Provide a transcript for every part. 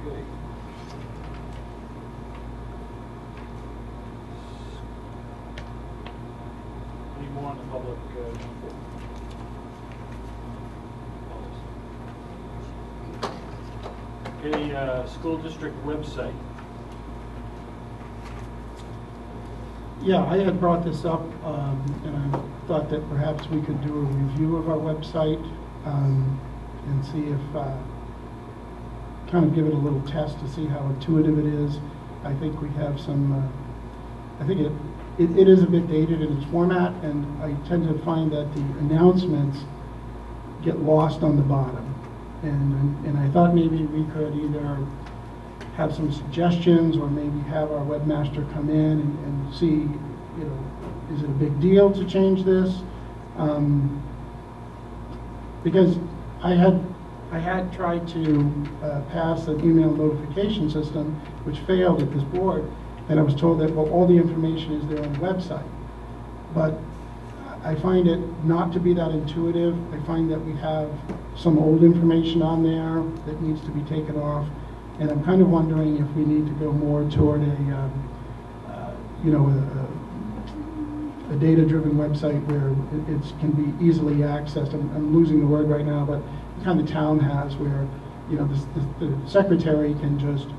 Okay. Any more on the public? Okay, school district website. Yeah, I had brought this up, and I thought that perhaps we could do a review of our website and see if, kind of give it a little test to see how intuitive it is. I think we have some, I think it is a bit dated in its format, and I tend to find that the announcements get lost on the bottom. And I thought maybe we could either have some suggestions or maybe have our webmaster come in and see, you know, is it a big deal to change this? Because I had tried to pass an email notification system, which failed at this board, and I was told that, well, all the information is there on the website. But I find it not to be that intuitive. I find that we have some old information on there that needs to be taken off. And I'm kind of wondering if we need to go more toward a, you know, a data-driven website where it can be easily accessed. I'm losing the word right now, but the kind of town has where, you know, the secretary can just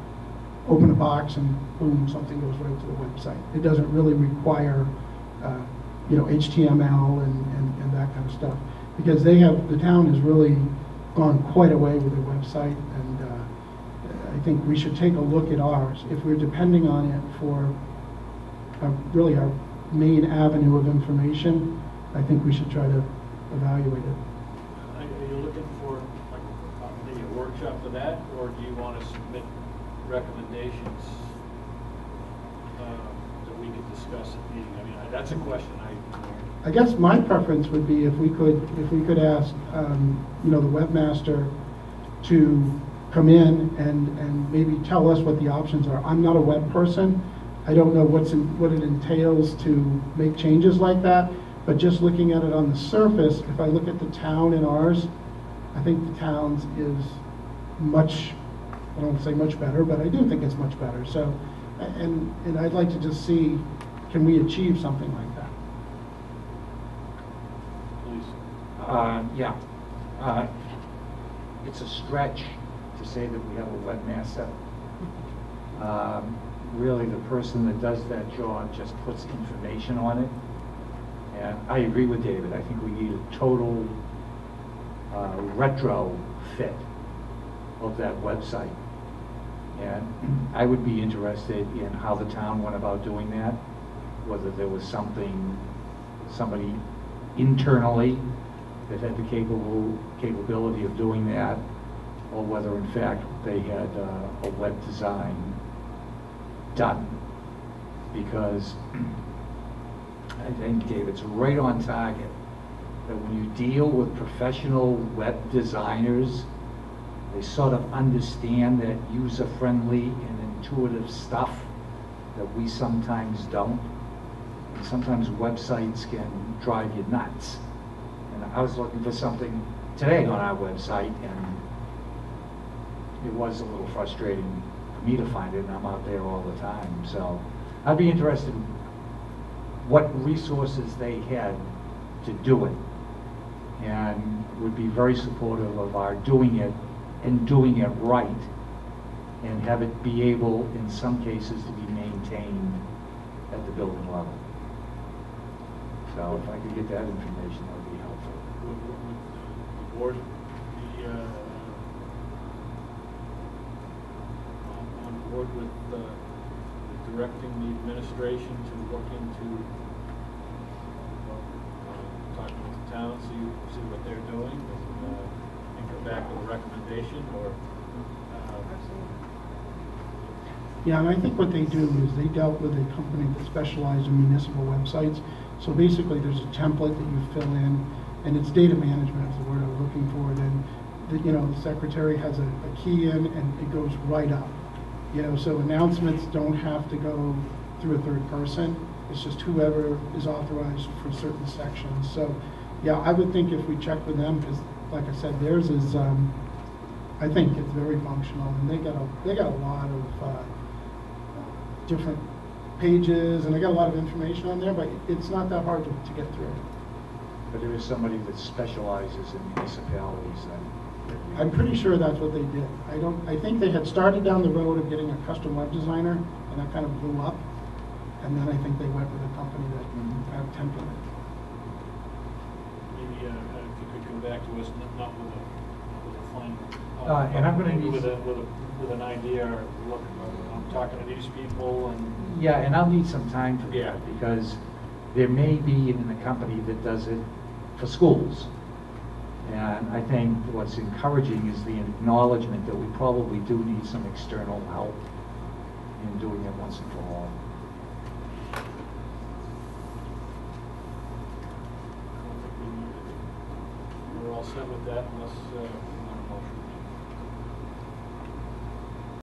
open a box and boom, something goes right to the website. It doesn't really require, you know, HTML and that kind of stuff, because they have, the town has really gone quite a way with their website, and I think we should take a look at ours. If we're depending on it for really our main avenue of information, I think we should try to evaluate it. Are you looking for like maybe a workshop for that, or do you want to submit recommendations that we could discuss at the meeting? I mean, that's a question. I guess my preference would be if we could ask you know, the webmaster to come in and maybe tell us what the options are. I'm not a web person. I don't know what it entails to make changes like that, but just looking at it on the surface, if I look at the town and ours, I think the town's is much, I don't want to say much better, but I do think it's much better. So, and I'd like to just see, can we achieve something like that? Please. Yeah. It's a stretch to say that we have a webmaster. Really, the person that does that job just puts information on it. And I agree with David. I think we need a total retrofit of that website. And I would be interested in how the town went about doing that, whether there was somebody internally that had the capability of doing that, or whether in fact they had a web design done. Because I think David's right on target, that when you deal with professional web designers, they sort of understand that user-friendly and intuitive stuff that we sometimes don't. And sometimes websites can drive you nuts. And I was looking for something today on our website, and it was a little frustrating for me to find it, and I'm out there all the time. So I'd be interested in what resources they had to do it, and would be very supportive of our doing it and doing it right, and have it be able, in some cases, to be maintained at the building level. So if I could get that information, that would be helpful. Would the board be on board with directing the administration to look into talking with the town, see what they're doing, and come back with a recommendation, or? Yeah, and I think what they do is they dealt with a company that specialized in municipal websites. So basically, there's a template that you fill in, and it's data management is the word I was looking for. And you know, the secretary has a key in, and it goes right up. You know, so announcements don't have to go through a third person. It's just whoever is authorized for certain sections. So, yeah, I would think if we check with them, because like I said, theirs is, I I think it's very functional, and they got a lot of different pages, and they got a lot of information on there, but it's not that hard to get through. But there is somebody that specializes in municipalities that. I'm pretty sure that's what they did. I think they had started down the road of getting a custom web designer, and that kind of blew up. And then I think they went with a company that kind of templated. Maybe if you could come back to us, not with a final. And I'm gonna maybe need- with an idea, or look, I'm talking to these people, and Yeah, and I'll need some time for Yeah. that, because there may be even a company that does it for schools. And I think what's encouraging is the acknowledgement that we probably do need some external help in doing it once and for all. I don't think we need it. We're all set with that unless